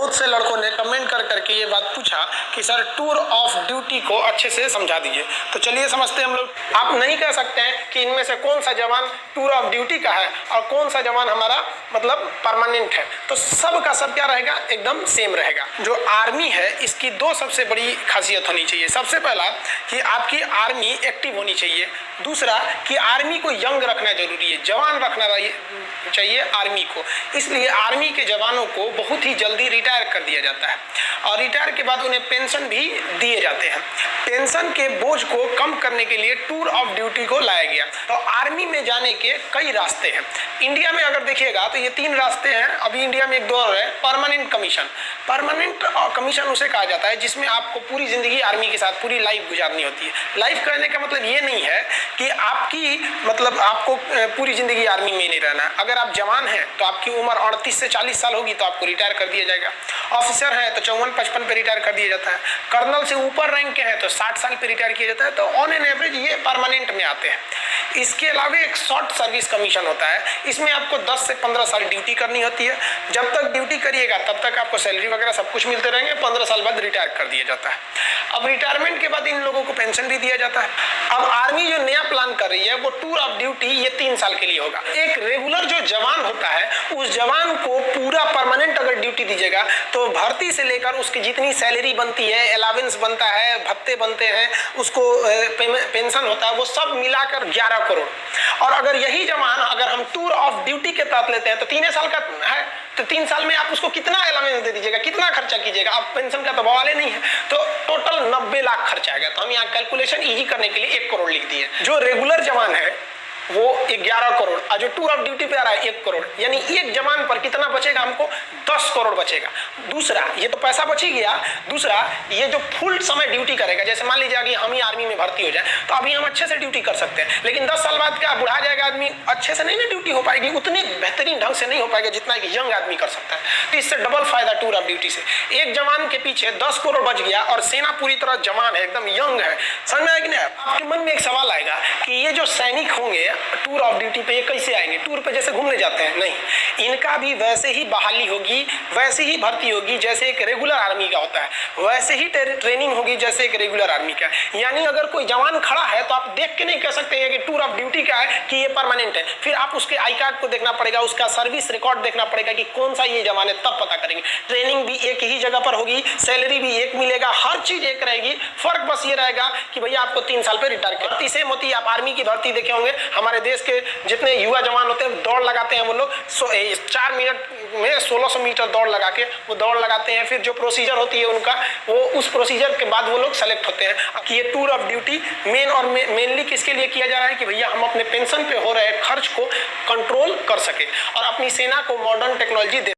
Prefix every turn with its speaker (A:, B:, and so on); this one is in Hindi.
A: बहुत से लड़कों ने कमेंट कर करके ये बात पूछा कि सर टूर ऑफ ड्यूटी को अच्छे से समझा दीजिए। तो चलिए समझते हैं हम लोग। आप नहीं कह सकते हैं कि इनमें से कौन सा जवान टूर ऑफ ड्यूटी का है और कौन सा जवान हमारा मतलब परमानेंट है। तो सब का सब क्या रहेगा, एकदम सेम रहेगा। जो आर्मी है इसकी दो सबसे बड़ी खासियत होनी चाहिए। सबसे पहला कि आपकी आर्मी एक्टिव होनी चाहिए, दूसरा कि आर्मी को यंग रखना जरूरी है, जवान रखना चाहिए आर्मी को। इसलिए आर्मी के जवानों को बहुत ही जल्दी रिटायर कर दिया जाता है और रिटायर के बाद उन्हें पेंशन भी दिए जाते हैं। पेंशन के बोझ को कम करने के लिए टूर ऑफ ड्यूटी को लाया गया। तो आर्मी में जाने के कई रास्ते हैं। इंडिया में अगर देखिएगा तो ये 3 रास्ते हैं। अभी इंडिया में एक दौर है परमानेंट कमीशन। परमानेंट कमीशन उसे कहा जाता है जिसमें आपको पूरी जिंदगी आर्मी के साथ पूरी लाइफ गुजारनी होती है। लाइफ कहने का मतलब ये नहीं है कि आपकी मतलब आपको पूरी जिंदगी आर्मी में नहीं रहना। अगर आप जवान हैं तो आपकी उम्र 38 से 40 साल होगी तो आपको रिटायर कर दिया जाएगा। ऑफिसर है तो 54-55 पे रिटायर कर दिया जाता है। कर्नल से ऊपर रैंक के हैं तो 60 साल पे रिटायर किया जाता है। तो ऑन एन एवरेज ये परमानेंट में आते हैं। इसके अलावा एक शॉर्ट सर्विस कमीशन होता है। इसमें आपको 10 से 15 साल ड्यूटी करनी होती है। जब तक ड्यूटी करिएगा तब तक आपको सैलरी वगैरह सब कुछ मिलते रहेंगे। 15 साल बाद रिटायर कर दिया जाता है। अब रिटायरमेंट के बाद इन लोगों को पेंशन भी दिया जाता है। अब आर्मी जो नया प्लान कर रही है वो टूर ऑफ ड्यूटी ये 3 साल के लिए होगा। एक रेगुलर जो जवान होता है उस जवान को पूरा परमानेंट अगर ड्यूटी दीजिएगा तो भर्ती से लेकर उसकी जितनी सैलरी बनती है, अलावेंस बनता है, भत्ते बनते हैं, उसको पेंशन होता है, वो सब मिलाकर 11 करोड़। और अगर यही जवान अगर हम टूर ऑफ ड्यूटी के तहत लेते हैं तो 3 साल का है तो 3 साल में आप उसको कितना अलावेंस दे दीजिएगा, कितना खर्चा कीजिएगा। आप पेंशन का तो बवाल ही नहीं है। तो टोटल 90 लाख खर्चा आएगा। तो हम यहाँ कैलकुलेशन इजी करने के लिए 1 करोड़ लिख दिए। जो रेगुलर जवान है वो 11 करोड़ और जो टूर ऑफ ड्यूटी पे आ रहा है 1 करोड़, यानी एक जवान पर कितना बचेगा, हमको 10 करोड़ बचेगा। दूसरा ये तो पैसा बच ही गया। दूसरा ये जो फुल समय ड्यूटी करेगा, जैसे मान लीजिए कि हम ही आर्मी में भर्ती हो जाए तो अभी हम अच्छे से ड्यूटी कर सकते हैं, लेकिन 10 साल बाद क्या बुढ़ा जाएगा आदमी, अच्छे से नहीं ना ड्यूटी हो पाएगी, उतनी बेहतरीन ढंग से नहीं हो पाएगा जितना एक यंग आदमी कर सकता है। तो इससे डबल फायदा टूर ऑफ ड्यूटी से। एक जवान के पीछे 10 करोड़ बच गया और सेना पूरी तरह जवान है, एकदम यंग है। समझ में आया कि नहीं? आपके मन में एक सवाल आएगा कि ये जो सैनिक होंगे टूर ऑफ ड्यूटी पे ये कैसे आएंगे? टूर पे जैसे घूमने जाते हैं, नहीं, इनका भी वैसे ही बहाली होगी, वैसे ही भर्ती होगी जैसे एक रेगुलर आर्मी का होता है, वैसे ही ट्रेनिंग होगी जैसे एक रेगुलर आर्मी का। यानी अगर कोई जवान खड़ा है तो आप देख के नहीं कह सकते हैं कि टूर ऑफ ड्यूटी का है कि ये परमानेंट है। फिर आप उसके आई कार्ड को देखना पड़ेगा, उसका सर्विस रिकॉर्ड देखना पड़ेगा कि कौन सा ये जवान है, तब पता करेंगे। ट्रेनिंग भी एक ही जगह पर होगी, सैलरी भी एक मिलेगा, हर चीज एक रहेगी। फर्क बस ये रहेगा कि भैया आपको 3 साल पे रिटायर कर। भर्ती सेम होती है। आप आर्मी की भर्ती देखे होंगे, हमारे देश के जितने युवा जवान होते हैं दौड़ लगाते हैं वो लोग 4 मिनट में 1600 मीटर दौड़ लगा के वो दौड़ लगाते हैं। फिर जो प्रोसीजर होती है उनका, वो उस प्रोसीजर के बाद वो लोग सेलेक्ट होते हैं। कि ये टूर ऑफ ड्यूटी मेनली किसके लिए किया जा रहा है कि भैया हम अपने पेंशन पे हो रहे खर्च को कंट्रोल कर सके और अपनी सेना को मॉडर्न टेक्नोलॉजी दे